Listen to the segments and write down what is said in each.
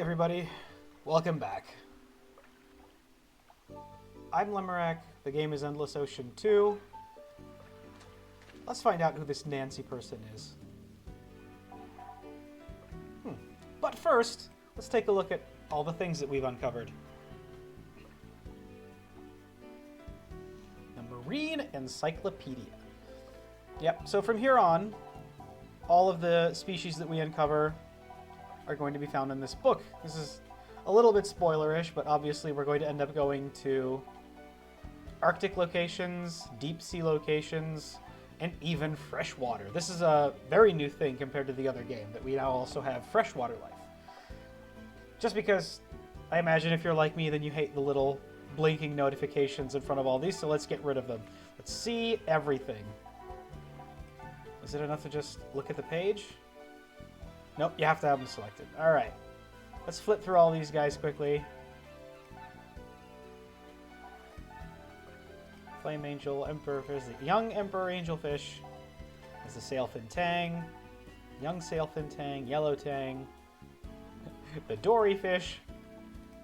everybody, welcome back. I'm Lemorack, the game is Endless Ocean 2. Let's find out who this Nancy person is. But first, let's take a look at all the things that we've uncovered. The Marine Encyclopedia. Yep, so from here on, all of the species that we uncover are going to be found in this book. This is a little bit spoilerish, but obviously we're going to end up going to Arctic locations, deep sea locations, and even freshwater. This is a very new thing compared to the other game, that we now also have freshwater life. Just because I imagine if you're like me, then you hate the little blinking notifications in front of all these, so let's get rid of them. Let's see everything. Is it enough to just look at the page? Nope, you have to have them selected. Alright. Let's flip through all these guys quickly. Flame Angel, Emperor Fish, the young Emperor Angelfish. There's the Sailfin Tang, young Sailfin Tang, Yellow Tang, the Dory Fish,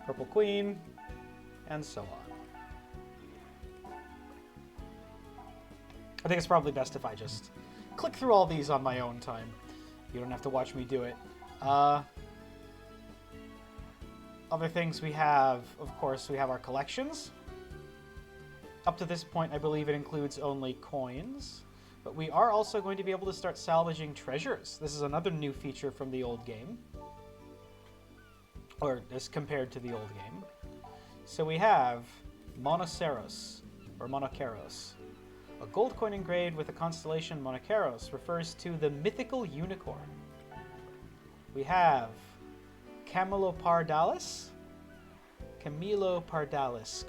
Purple Queen, and so on. I think it's probably best if I just click through all these on my own time. You don't have to watch me do it. Other things we have, of course, we have our collections. Up to this point, I believe it includes only coins, but we are also going to be able to start salvaging treasures. This is another new feature from the old game, or as compared to the old game. So we have Monoceros, or Monoceros. A gold coin engraved with the constellation Monoceros refers to the mythical unicorn. We have Camelopardalis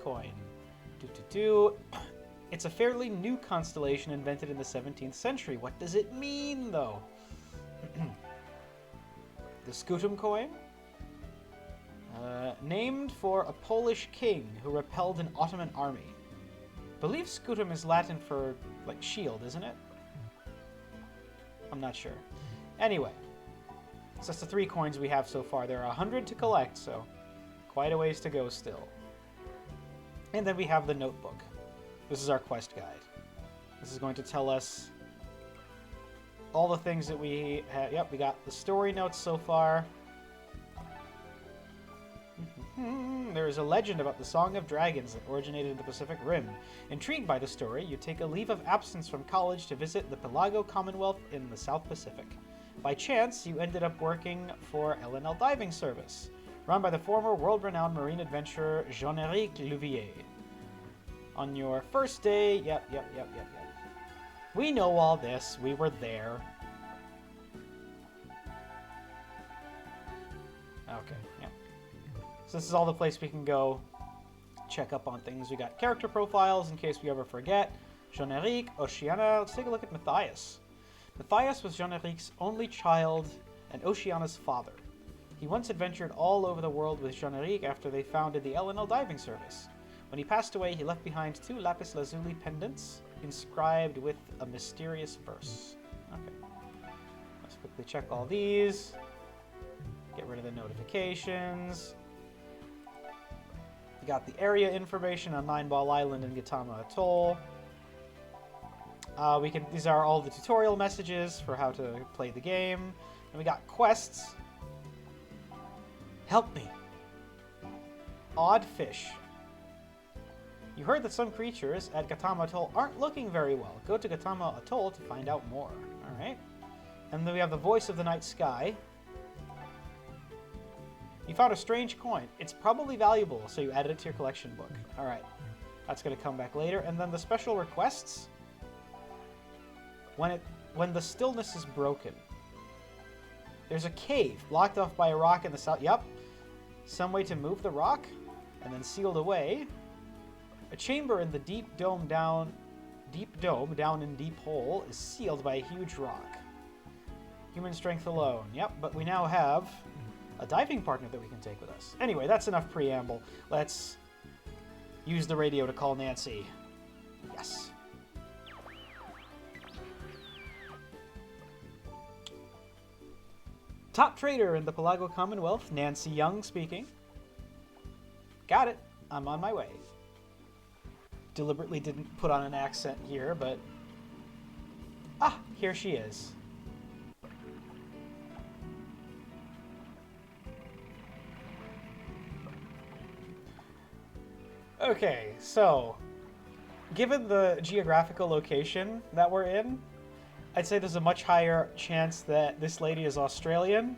coin. It's a fairly new constellation invented in the 17th century. What does it mean, though? The Scutum coin. Named for a Polish king who repelled an Ottoman army. Believe Scutum is Latin for, like, shield, isn't it? I'm not sure. Anyway, so that's the 3 coins we have so far. There are 100 to collect, so quite a ways to go still. And then we have the notebook. This is our quest guide. This is going to tell us all the things that we have. Yep, we got the story notes so far. There is a legend about the Song of Dragons that originated in the Pacific Rim. Intrigued by the story, you take a leave of absence from college to visit the Pelago Commonwealth in the South Pacific. By chance, you ended up working for L&L Diving Service, run by the former world-renowned marine adventurer Jean-Éric Louvier. On your first day, yep. We know all this. We were there. Okay, yeah. So this is all the place we can go check up on things. We got character profiles in case we ever forget. Jean-Éric, Oceana. Let's take a look at Matthias. Matthias was Jean-Éric's only child and Oceana's father. He once adventured all over the world with Jean-Éric after they founded the L&L Diving Service. When he passed away, he left behind 2 lapis lazuli pendants inscribed with a mysterious verse. Okay. Let's quickly check all these. Get rid of the notifications. We got the area information on 9-Ball Island and Gatama Atoll. These are all the tutorial messages for how to play the game. And we got quests. Help me. Odd fish. You heard that some creatures at Gatama Atoll aren't looking very well. Go to Gatama Atoll to find out more. Alright. And then we have the voice of the night sky. You found a strange coin. It's probably valuable, so you added it to your collection book. Alright. That's going to come back later. And then the special requests. When the stillness is broken. There's a cave blocked off by a rock in the south. Yep. Some way to move the rock and then sealed away. A chamber in the deep dome down in deep hole is sealed by a huge rock. Human strength alone. Yep, but we now have a diving partner that we can take with us. Anyway, that's enough preamble. Let's use the radio to call Nancy. Yes. Top trader in the Pelago Commonwealth, Nancy Young speaking. Got it. I'm on my way. Deliberately didn't put on an accent here, but... Ah, here she is. Okay, so... Given the geographical location that we're in, I'd say there's a much higher chance that this lady is Australian.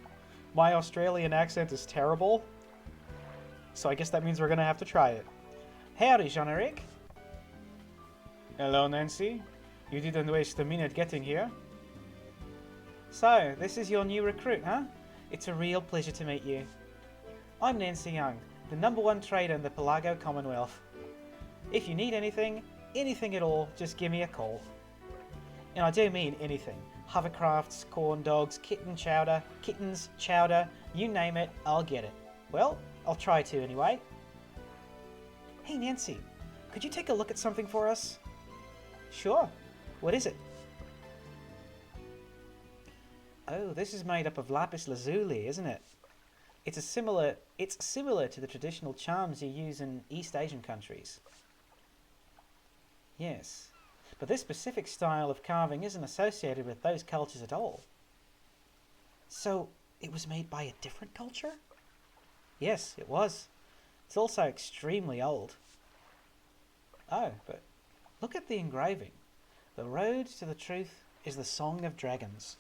My Australian accent is terrible, so I guess that means we're gonna have to try it. Howdy, Jean-Eric. Hello, Nancy. You didn't waste a minute getting here. So, this is your new recruit, huh? It's a real pleasure to meet you. I'm Nancy Young, the #1 trader in the Pelago Commonwealth. If you need anything at all, just give me a call. And I do mean anything. Hovercrafts, corn dogs, kittens, chowder, you name it, I'll get it. Well, I'll try to anyway. Hey Nancy, could you take a look at something for us? Sure. What is it? Oh, this is made up of lapis lazuli, isn't it? It's similar to the traditional charms you use in East Asian countries. Yes. But this specific style of carving isn't associated with those cultures at all. So, it was made by a different culture? Yes, it was. It's also extremely old. Oh, but look at the engraving. The road to the truth is the Song of Dragons.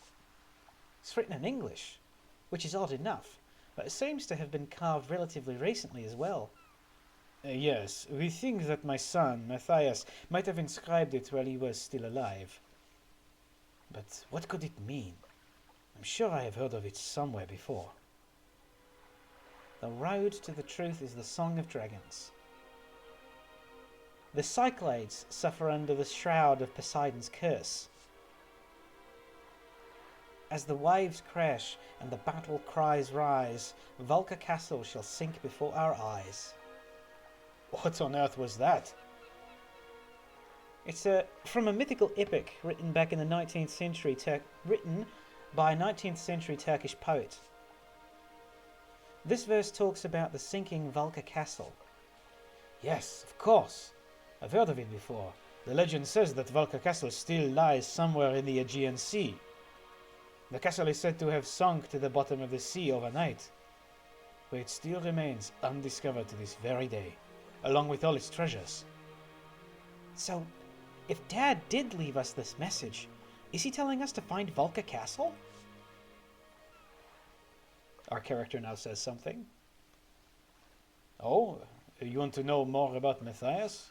It's written in English, which is odd enough, but it seems to have been carved relatively recently as well. Yes, we think that my son, Matthias, might have inscribed it while he was still alive. But what could it mean? I'm sure I have heard of it somewhere before. The road to the truth is the Song of Dragons. The Cyclades suffer under the shroud of Poseidon's curse. As the waves crash and the battle cries rise, Vulca Castle shall sink before our eyes. What on earth was that? It's from a mythical epic written back in the 19th century, written by a 19th century Turkish poet. This verse talks about the sinking Vulca Castle. Yes, of course. I've heard of it before. The legend says that Vulca Castle still lies somewhere in the Aegean Sea. The castle is said to have sunk to the bottom of the sea overnight, but it still remains undiscovered to this very day, along with all its treasures. So, if Dad did leave us this message, is he telling us to find Vulca Castle? Our character now says something. Oh, you want to know more about Matthias?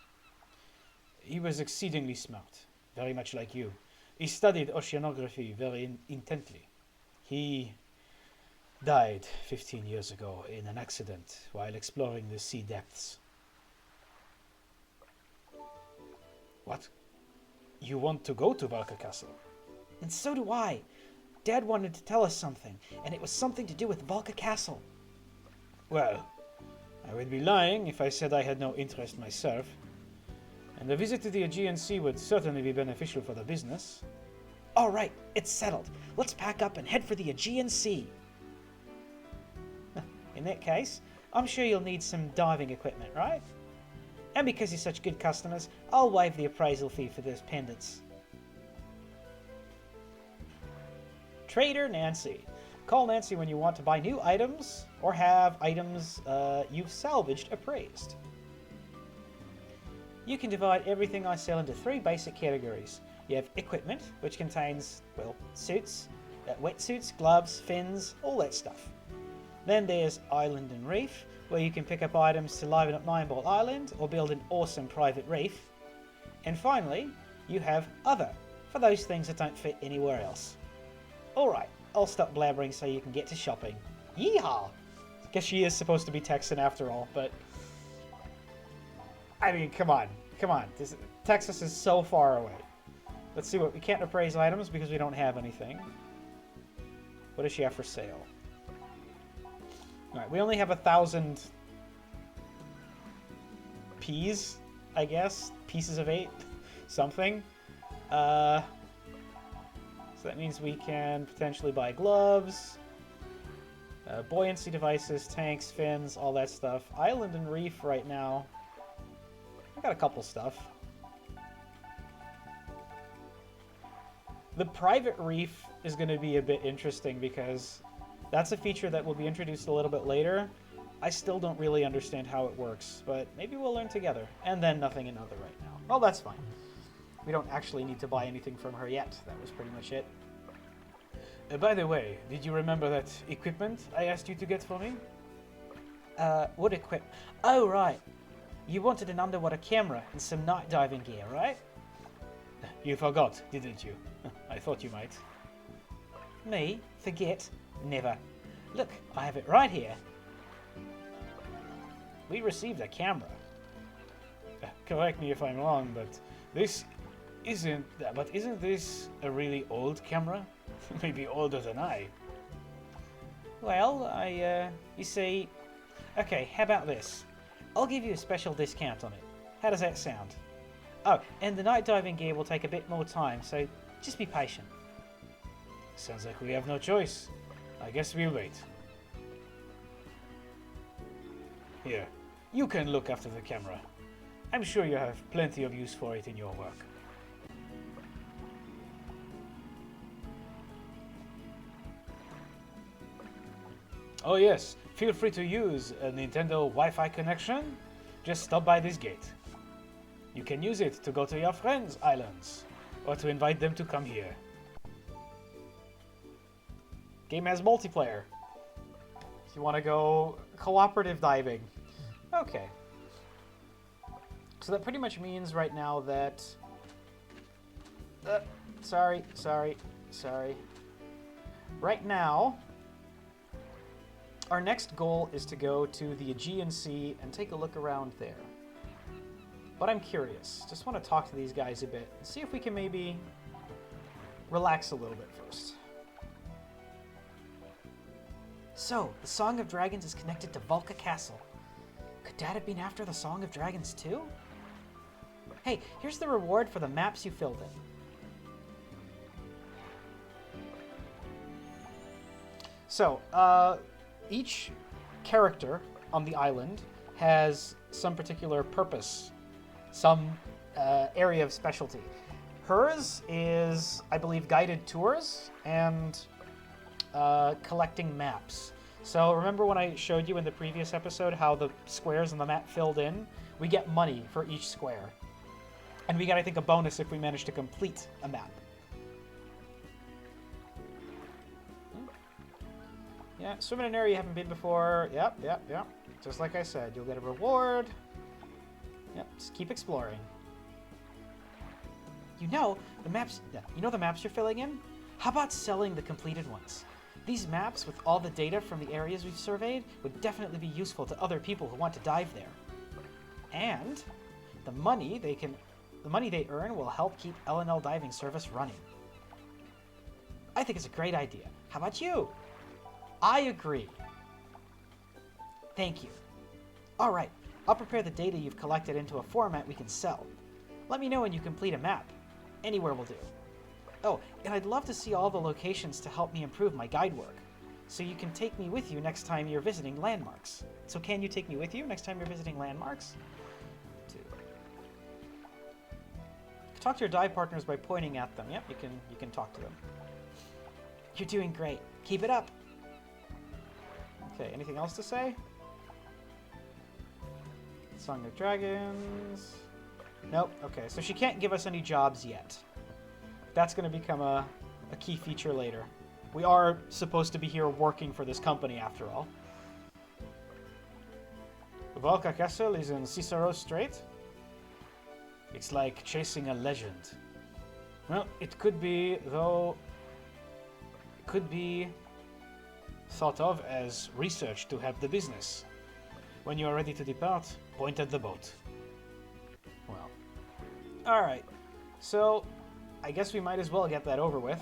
He was exceedingly smart, very much like you. He studied oceanography very intently. He died 15 years ago in an accident while exploring the sea depths. What? You want to go to Vulca Castle? And so do I. Dad wanted to tell us something, and it was something to do with Vulca Castle. Well, I would be lying if I said I had no interest myself. And a visit to the Aegean Sea would certainly be beneficial for the business. All right, it's settled. Let's pack up and head for the Aegean Sea. In that case, I'm sure you'll need some diving equipment, right? And because you're such good customers, I'll waive the appraisal fee for those pendants. Trader Nancy. Call Nancy when you want to buy new items or have items you've salvaged appraised. You can divide everything I sell into 3 basic categories. You have equipment, which contains, well, suits, wetsuits, gloves, fins, all that stuff. Then there's Island and Reef, where you can pick up items to liven up Nineball Island or build an awesome private reef. And finally, you have Other, for those things that don't fit anywhere else. Alright, I'll stop blabbering so you can get to shopping. Yeehaw! Guess she is supposed to be Texan after all, but... I mean, come on. Texas is so far away. Let's see what... We can't appraise items because we don't have anything. What does she have for sale? Alright, we only have 1,000 peas, I guess. Pieces of 8. Something. So that means we can potentially buy gloves. Buoyancy devices, tanks, fins, all that stuff. Island and reef right now. I got a couple stuff. The private reef is going to be a bit interesting because that's a feature that will be introduced a little bit later. I still don't really understand how it works, but maybe we'll learn together. And then nothing in other right now. Well, that's fine. We don't actually need to buy anything from her yet. That was pretty much it. By the way, did you remember that equipment I asked you to get for me? What equipment? Oh, right. You wanted an underwater camera and some night diving gear, right? You forgot, didn't you? I thought you might. Me? Forget? Never. Look, I have it right here. We received a camera. Correct me if I'm wrong, but isn't this a really old camera? Maybe older than I. Well, you see... Okay, how about this? I'll give you a special discount on it. How does that sound? Oh, and the night diving gear will take a bit more time, so just be patient. Sounds like we have no choice. I guess we'll wait. Here, you can look after the camera. I'm sure you have plenty of use for it in your work. Oh yes, feel free to use a Nintendo Wi-Fi connection. Just stop by this gate. You can use it to go to your friends' islands, or to invite them to come here. Game has multiplayer. If you want to go cooperative diving. Okay. So that pretty much means right now that... sorry. Right now, our next goal is to go to the Aegean Sea and take a look around there. But I'm curious. Just want to talk to these guys a bit and see if we can maybe relax a little bit first. So, the Song of Dragons is connected to Volca Castle. Could Dad have been after the Song of Dragons too? Hey, here's the reward for the maps you filled in. So, each character on the island has some particular purpose, some area of specialty. Hers is, I believe, guided tours and collecting maps. So remember when I showed you in the previous episode how the squares on the map filled in? We get money for each square. And we get, I think, a bonus if we manage to complete a map. Yeah, swim in an area you haven't been before. Yep. Just like I said, you'll get a reward. Yep, just keep exploring. You know the maps you're filling in? How about selling the completed ones? These maps, with all the data from the areas we've surveyed, would definitely be useful to other people who want to dive there. And the money they earn will help keep L&L Diving Service running. I think it's a great idea. How about you? I agree. Thank you. All right, I'll prepare the data you've collected into a format we can sell. Let me know when you complete a map. Anywhere will do. Oh, and I'd love to see all the locations to help me improve my guide work. So you can take me with you next time you're visiting landmarks. So can you take me with you next time you're visiting landmarks? 2. Talk to your dive partners by pointing at them. Yep, you can talk to them. You're doing great. Keep it up. Okay, anything else to say? Song of Dragons. Nope. Okay, so she can't give us any jobs yet. That's going to become a key feature later. We are supposed to be here working for this company after all. Volca Castle is in Cicero Strait. It's like chasing a legend. Well, it could be, though... It could be thought of as research to help the business. When you are ready to depart, point at the boat. Well, alright. So, I guess we might as well get that over with.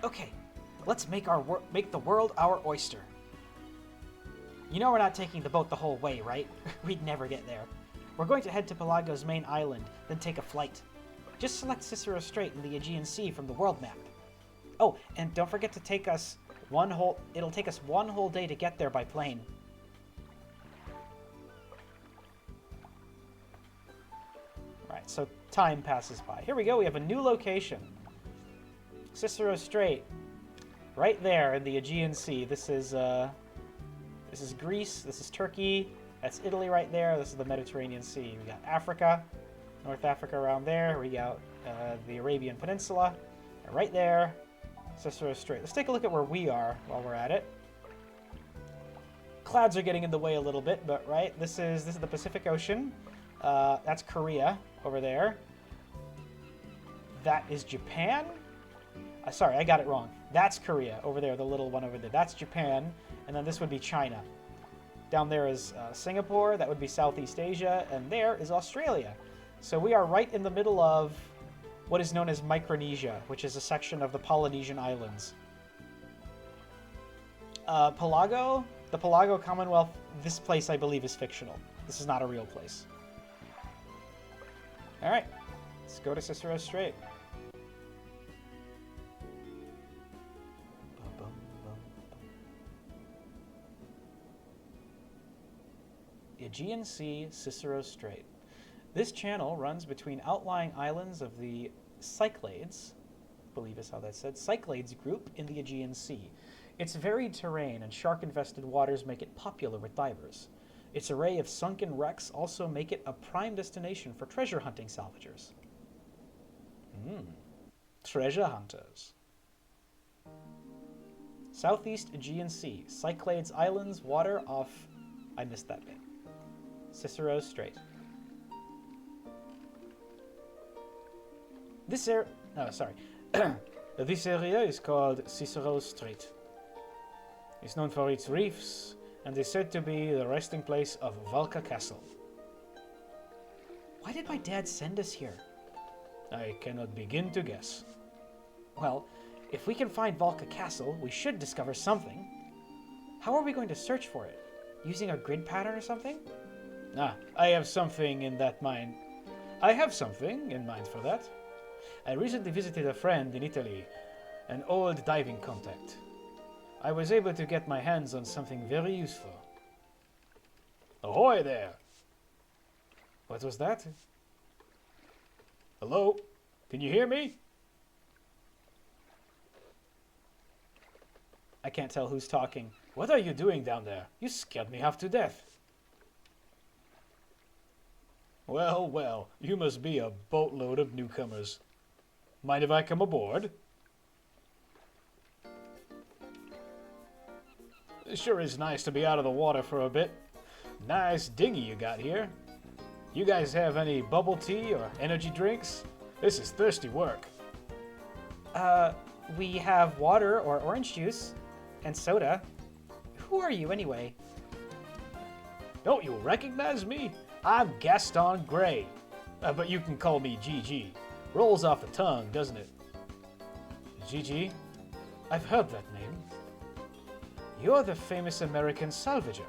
Okay, let's make the world our oyster. You know we're not taking the boat the whole way, right? We'd never get there. We're going to head to Pelago's main island, then take a flight. Just select Cicero Strait in the Aegean Sea from the world map. Oh, and don't forget to take us it'll take us one whole day to get there by plane. Right, so time passes by. Here we go, we have a new location. Cicero Strait. Right there in the Aegean Sea. This is Greece, this is Turkey, that's Italy right there, this is the Mediterranean Sea. We got Africa, North Africa around there, we got the Arabian Peninsula, and right there, Cicero Strait. Let's take a look at where we are while we're at it. Clouds are getting in the way a little bit, but right, this is the Pacific Ocean. That's Korea over there. That is Japan. Sorry, I got it wrong. That's Korea over there, the little one over there. That's Japan, and then this would be China. Down there is Singapore, that would be Southeast Asia, and there is Australia. So we are right in the middle of what is known as Micronesia, which is a section of the Polynesian Islands. The Pelago Commonwealth, this place I believe is fictional. This is not a real place. Alright, let's go to Cicero Strait. Aegean Sea, Cicero Strait. This channel runs between outlying islands of the Cyclades, I believe is how that's said, Cyclades group in the Aegean Sea. Its varied terrain and shark-infested waters make it popular with divers. Its array of sunken wrecks also make it a prime destination for treasure hunting salvagers. Treasure hunters. Southeast Aegean Sea, Cyclades Islands, water off... I missed that bit. Cicero Strait. This area is called Cicero Strait. It's known for its reefs and is said to be the resting place of Valka Castle. Why did my dad send us here? I cannot begin to guess. Well, if we can find Valka Castle, we should discover something. How are we going to search for it? Using a grid pattern or something? I have something in mind for that. I recently visited a friend in Italy, an old diving contact. I was able to get my hands on something very useful. Ahoy there! What was that? Hello? Can you hear me? I can't tell who's talking. What are you doing down there? You scared me half to death. Well, well, you must be a boatload of newcomers. Mind if I come aboard? It sure is nice to be out of the water for a bit. Nice dinghy you got here. You guys have any bubble tea or energy drinks? This is thirsty work. We have water or orange juice and soda. Who are you anyway? Don't you recognize me? I'm Gaston Gray, but you can call me GG. Rolls off the tongue, doesn't it? GG? I've heard that name. You're the famous American salvager.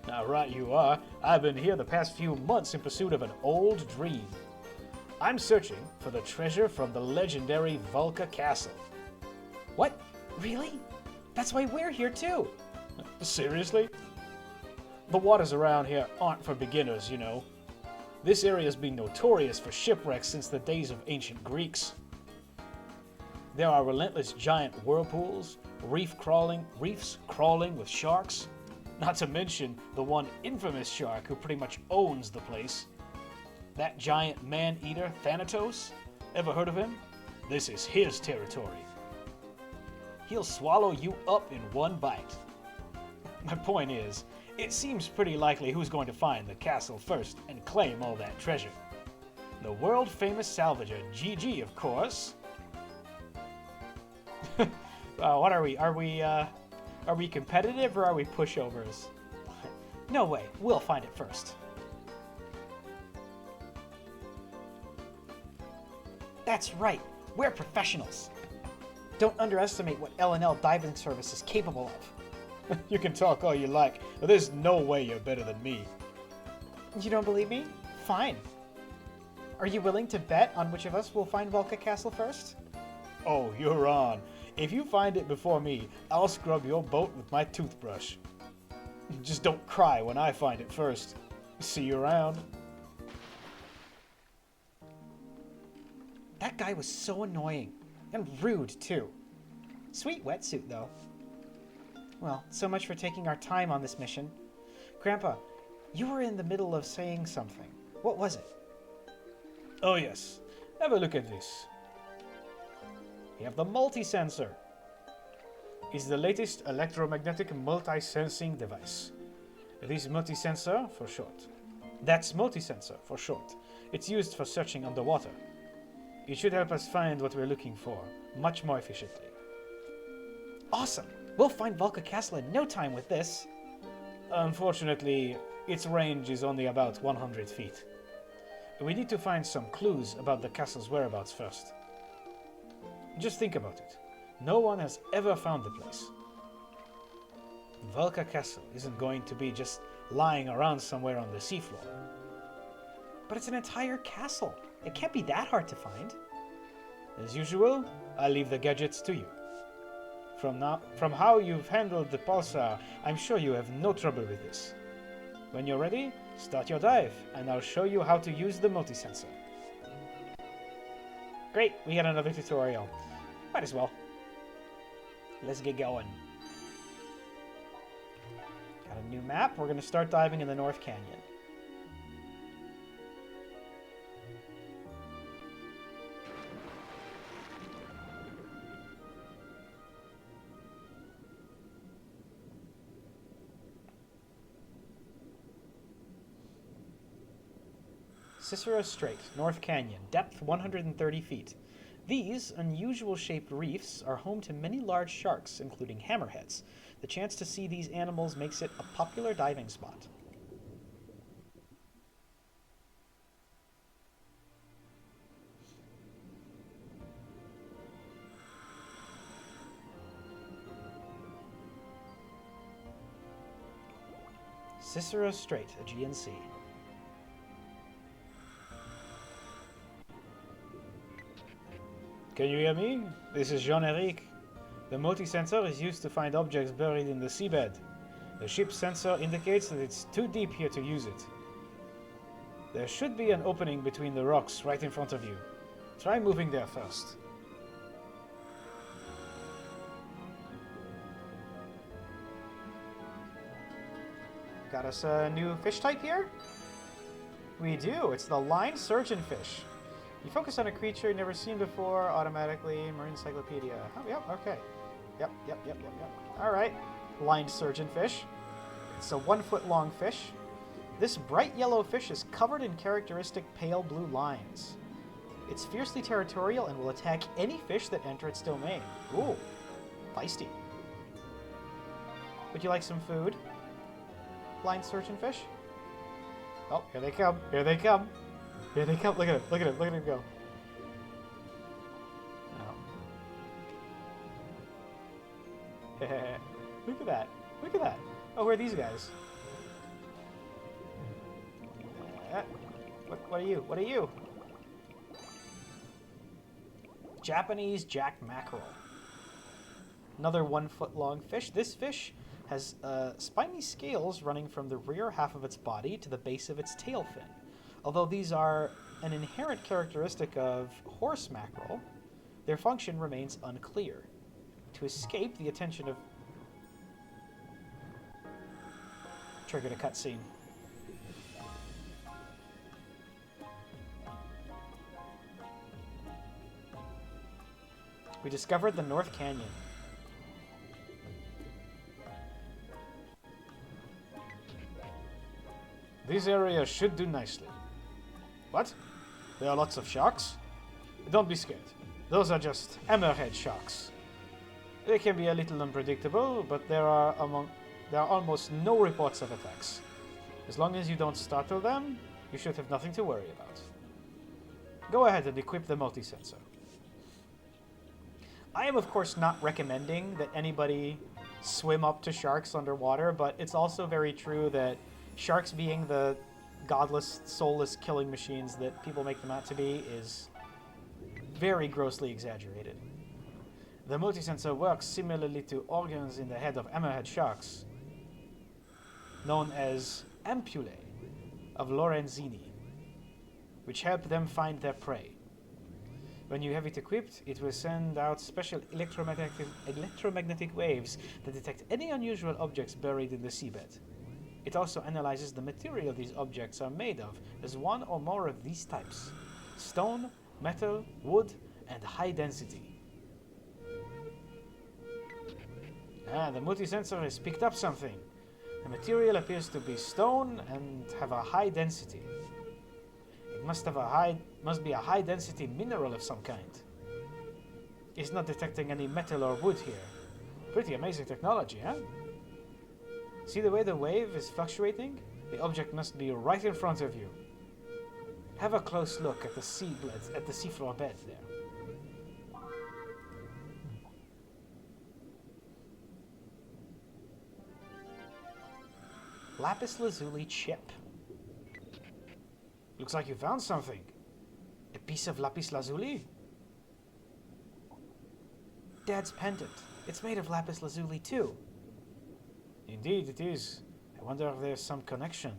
Now, right you are. I've been here the past few months in pursuit of an old dream. I'm searching for the treasure from the legendary Valka Castle. What? Really? That's why we're here too. Seriously? The waters around here aren't for beginners, you know. This area's been notorious for shipwrecks since the days of ancient Greeks. There are relentless giant whirlpools, reefs crawling with sharks, not to mention the one infamous shark who pretty much owns the place. That giant man-eater, Thanatos, ever heard of him? This is his territory. He'll swallow you up in one bite. My point is, it seems pretty likely who's going to find the castle first and claim all that treasure. The world-famous salvager, GG, of course. What are we? Are we competitive or are we pushovers? No way, we'll find it first. That's right, we're professionals. Don't underestimate what L&L Diving Service is capable of. You can talk all you like, but there's no way you're better than me. You don't believe me? Fine. Are you willing to bet on which of us will find Volca Castle first? Oh, you're on. If you find it before me, I'll scrub your boat with my toothbrush. Just don't cry when I find it first. See you around. That guy was so annoying. And rude, too. Sweet wetsuit, though. Well, so much for taking our time on this mission. Grandpa, you were in the middle of saying something. What was it? Oh yes, have a look at this. We have the multi-sensor. It's the latest electromagnetic multi-sensing device. It is multi-sensor for short. That's multi-sensor for short. It's used for searching underwater. It should help us find what we're looking for much more efficiently. Awesome! We'll find Volca Castle in no time with this. Unfortunately, its range is only about 100 feet. We need to find some clues about the castle's whereabouts first. Just think about it. No one has ever found the place. Volca Castle isn't going to be just lying around somewhere on the seafloor. But it's an entire castle. It can't be that hard to find. As usual, I'll leave the gadgets to you. From how you've handled the pulsar, I'm sure you have no trouble with this. When you're ready, start your dive, and I'll show you how to use the multi-sensor. Great, we got another tutorial. Might as well. Let's get going. Got a new map. We're going to start diving in the North Canyon. Cicero Strait, North Canyon, depth 130 feet. These unusual shaped reefs are home to many large sharks, including hammerheads. The chance to see these animals makes it a popular diving spot. Cicero Strait, Aegean Sea. Can you hear me? This is Jean-Eric. The multi-sensor is used to find objects buried in the seabed. The ship's sensor indicates that it's too deep here to use it. There should be an opening between the rocks right in front of you. Try moving there first. Got us a new fish type here? We do. It's the line surgeonfish. You focus on a creature you've never seen before, automatically. Marine Encyclopedia. Oh, yep, okay. Yep. All right. Lined surgeonfish. It's a 1 foot long fish. This bright yellow fish is covered in characteristic pale blue lines. It's fiercely territorial and will attack any fish that enter its domain. Ooh, feisty. Would you like some food? Lined surgeonfish? Oh, here they come. Here they come. Here they come. Look at him. Look at him. Look at him go. Oh. Look at that. Look at that. Oh, who are these guys? What are you? What are you? Japanese jack mackerel. Another 1 foot long fish. This fish has spiny scales running from the rear half of its body to the base of its tail fin. Although these are an inherent characteristic of horse mackerel, their function remains unclear. To escape the attention of... Triggered a cutscene. We discovered the North Canyon. This area should do nicely. What? There are lots of sharks? Don't be scared. Those are just hammerhead sharks. They can be a little unpredictable, but there are almost no reports of attacks. As long as you don't startle them, you should have nothing to worry about. Go ahead and equip the multi-sensor. I am, of course, not recommending that anybody swim up to sharks underwater, but it's also very true that sharks being the godless, soulless killing machines that people make them out to be is very grossly exaggerated. The multisensor works similarly to organs in the head of hammerhead sharks, known as ampullae of Lorenzini, which help them find their prey. When you have it equipped, it will send out special electromagnetic waves that detect any unusual objects buried in the seabed. It also analyzes the material these objects are made of as one or more of these types: stone, metal, wood, and high density. The multisensor has picked up something. The material appears to be stone and have a high density. It must be a high density mineral of some kind. It's not detecting any metal or wood here. Pretty amazing technology, huh? See the way the wave is fluctuating? The object must be right in front of you. Have a close look at the seafloor bed there. Lapis lazuli chip. Looks like you found something. A piece of lapis lazuli? Dad's pendant. It's made of lapis lazuli too. Indeed it is. I wonder if there's some connection.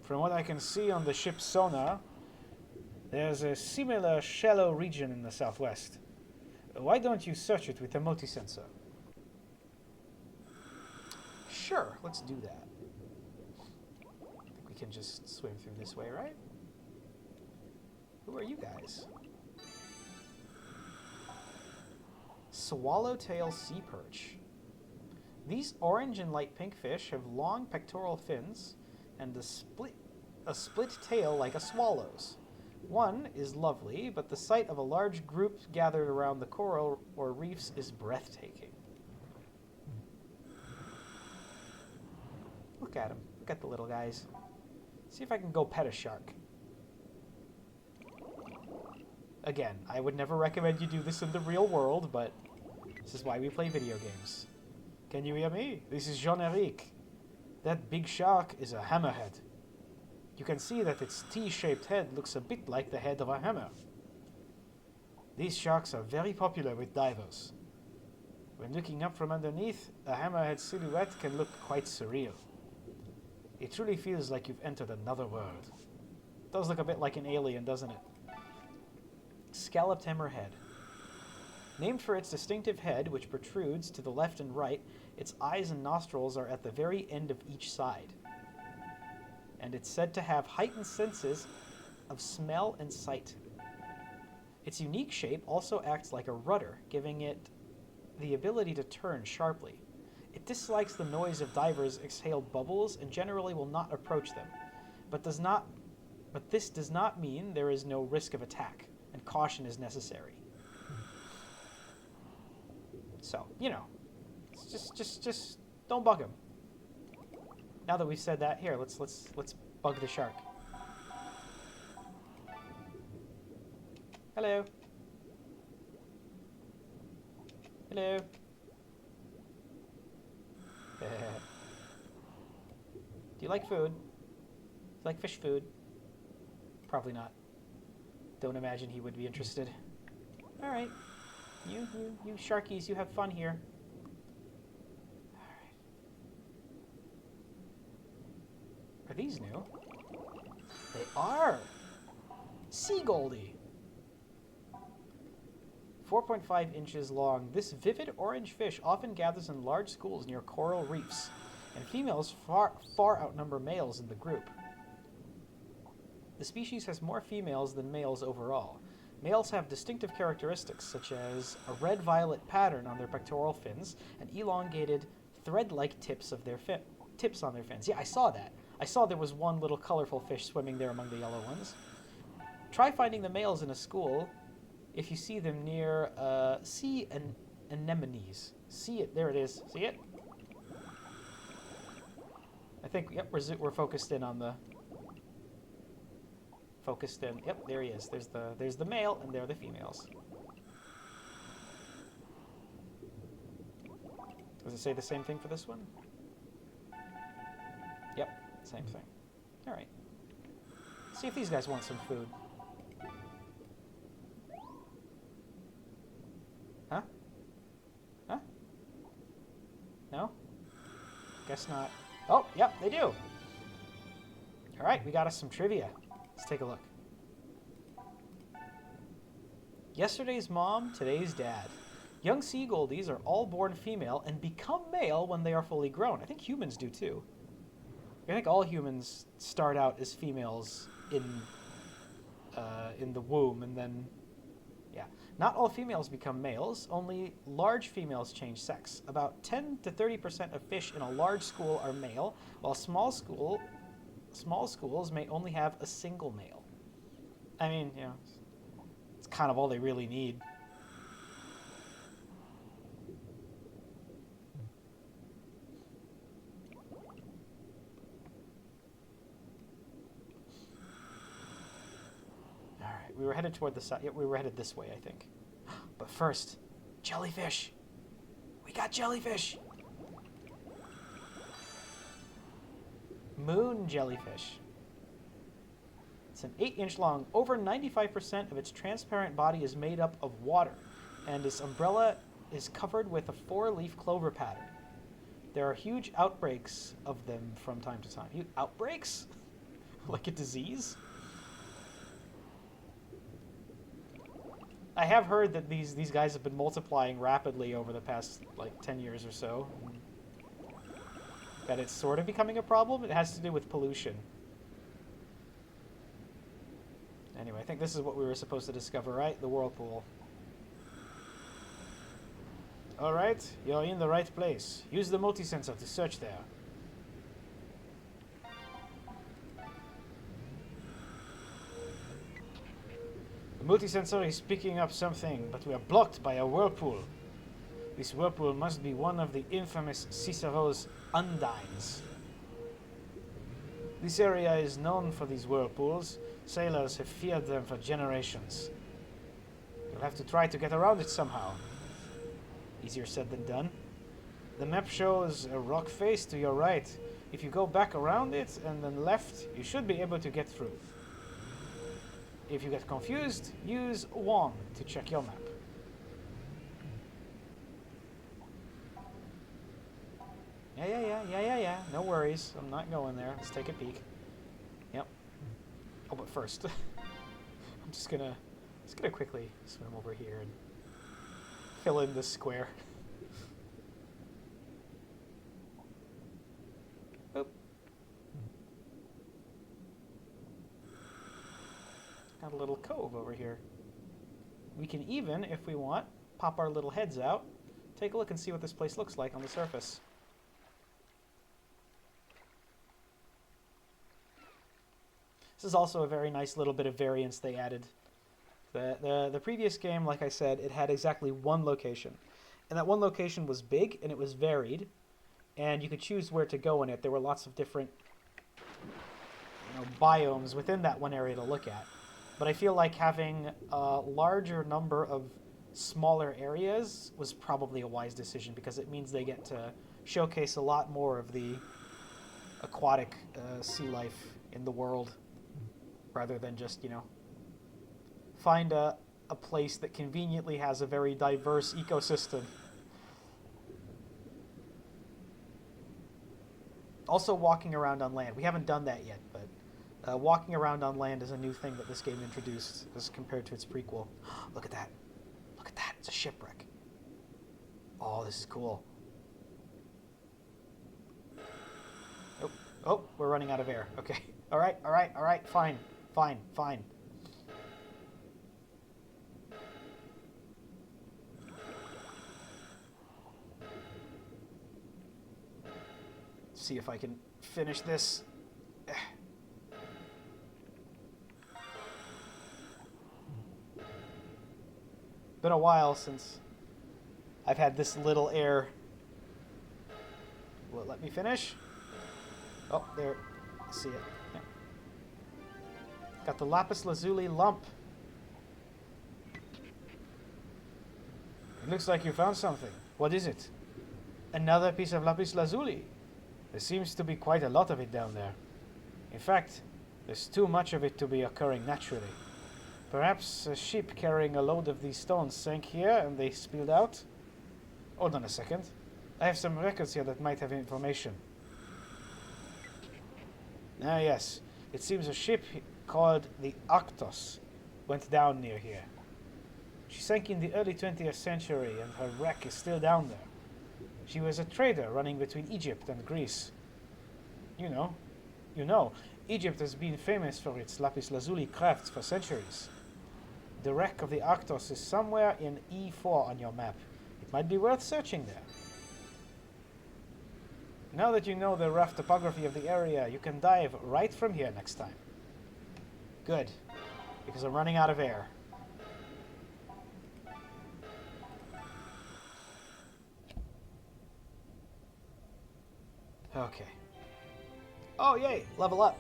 From what I can see on the ship's sonar, there's a similar shallow region in the southwest. Why don't you search it with a multisensor? Sure, let's do that. I think we can just swim through this way, right? Who are you guys? Swallowtail sea perch. These orange and light pink fish have long pectoral fins and a split tail like a swallow's. One is lovely, but the sight of a large group gathered around the coral or reefs is breathtaking. Look at him. Look at the little guys. See if I can go pet a shark. Again, I would never recommend you do this in the real world, but this is why we play video games. Can you hear me? This is Jean-Eric. That big shark is a hammerhead. You can see that its T-shaped head looks a bit like the head of a hammer. These sharks are very popular with divers. When looking up from underneath, a hammerhead silhouette can look quite surreal. It truly feels like you've entered another world. It does look a bit like an alien, doesn't it? Scalloped hammerhead. Named for its distinctive head, which protrudes to the left and right, its eyes and nostrils are at the very end of each side. And it's said to have heightened senses of smell and sight. Its unique shape also acts like a rudder, giving it the ability to turn sharply. It dislikes the noise of divers' exhaled bubbles and generally will not approach them, but this does not mean there is no risk of attack, and caution is necessary. So, you know, just don't bug him. Now that we've said that, here, let's bug the shark. Hello. Hello. Do you like food? Do you like fish food? Probably not. Don't imagine he would be interested. All right. You sharkies, you have fun here. All right. Are these new? They are. Sea Goldie. 4.5 inches long, this vivid orange fish often gathers in large schools near coral reefs, and females far outnumber males in the group. The species has more females than males overall. Males have distinctive characteristics such as a red-violet pattern on their pectoral fins and elongated thread-like tips on their fins. Yeah, I saw that. I saw there was one little colorful fish swimming there among the yellow ones. Try finding the males in a school if you see them near sea anemones. See it, there it is. See it? I think, yep, we're focused in on the... Focused in, yep, there he is. There's the male, and there are the females. Does it say the same thing for this one? Yep, same thing. All right. See if these guys want some food. Huh? Huh? No? Guess not. Oh, yep, they do. All right, we got us some trivia. Let's take a look. Yesterday's mom, today's dad. Young sea goldies are all born female and become male when they are fully grown. I think humans do too. I think all humans start out as females in the womb, and then, yeah. Not all females become males. Only large females change sex. About 10 to 30% of fish in a large school are male, while small schools may only have a single male. I mean, you know, it's kind of all they really need. We were headed toward the side. Yeah, we were headed this way, I think. But first, jellyfish. We got jellyfish. Moon jellyfish. It's an 8-inch long. Over 95% of its transparent body is made up of water, and its umbrella is covered with a 4-leaf clover pattern. There are huge outbreaks of them from time to time. Outbreaks? Like a disease? I have heard that these guys have been multiplying rapidly over the past, like, 10 years or so. That it's sort of becoming a problem. It has to do with pollution. Anyway, I think this is what we were supposed to discover, right? The whirlpool. Alright, you're in the right place. Use the multi-sensor to search there. The multi-sensor is picking up something, but we are blocked by a whirlpool. This whirlpool must be one of the infamous Cicero's undines. This area is known for these whirlpools. Sailors have feared them for generations. You'll have to try to get around it somehow. Easier said than done. The map shows a rock face to your right. If you go back around it and then left, you should be able to get through. If you get confused, use 1 to check your map. Yeah. No worries. I'm not going there. Let's take a peek. Yep. Oh, but first, I'm just gonna quickly swim over here and fill in this square. Oop. Got a little cove over here. We can even, if we want, pop our little heads out, take a look and see what this place looks like on the surface. This is also a very nice little bit of variance they added. The previous game, like I said, it had exactly one location. And that one location was big and it was varied. And you could choose where to go in it. There were lots of different biomes within that one area to look at. But I feel like having a larger number of smaller areas was probably a wise decision, because it means they get to showcase a lot more of the aquatic sea life in the world, rather than just, find a place that conveniently has a very diverse ecosystem. Also, walking around on land. We haven't done that yet, but walking around on land is a new thing that this game introduced as compared to its prequel. Look at that. Look at that. It's a shipwreck. Oh, this is cool. Oh, we're running out of air. Okay. All right. Fine. See if I can finish this. Been a while since I've had this little air. Will it let me finish? Oh, there. I see it. Yeah. Got the lapis lazuli lump. It looks like you found something. What is it? Another piece of lapis lazuli. There seems to be quite a lot of it down there. In fact, there's too much of it to be occurring naturally. Perhaps a ship carrying a load of these stones sank here and they spilled out? Hold on a second. I have some records here that might have information. Ah, yes. It seems a ship called the Arctos went down near here. She sank in the early 20th century and her wreck is still down there. She was a trader running between Egypt and Greece. You know, Egypt has been famous for its lapis lazuli crafts for centuries. The wreck of the Arctos is somewhere in E4 on your map. It might be worth searching there. Now that you know the rough topography of the area, you can dive right from here next time. Good, because I'm running out of air. Okay. Oh, yay! Level up!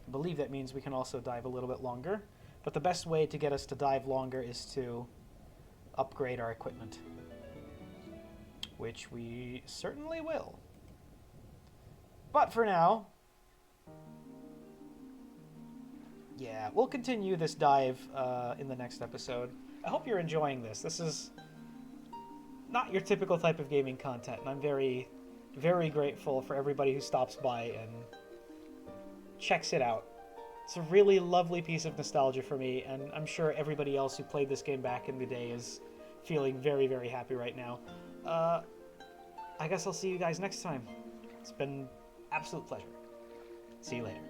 I believe that means we can also dive a little bit longer, but the best way to get us to dive longer is to upgrade our equipment. Which we certainly will. But for now, yeah, we'll continue this dive in the next episode. I hope you're enjoying this. This is not your typical type of gaming content, and I'm very, very grateful for everybody who stops by and checks it out. It's a really lovely piece of nostalgia for me, and I'm sure everybody else who played this game back in the day is feeling very, very happy right now. I guess I'll see you guys next time. It's been an absolute pleasure. See you later.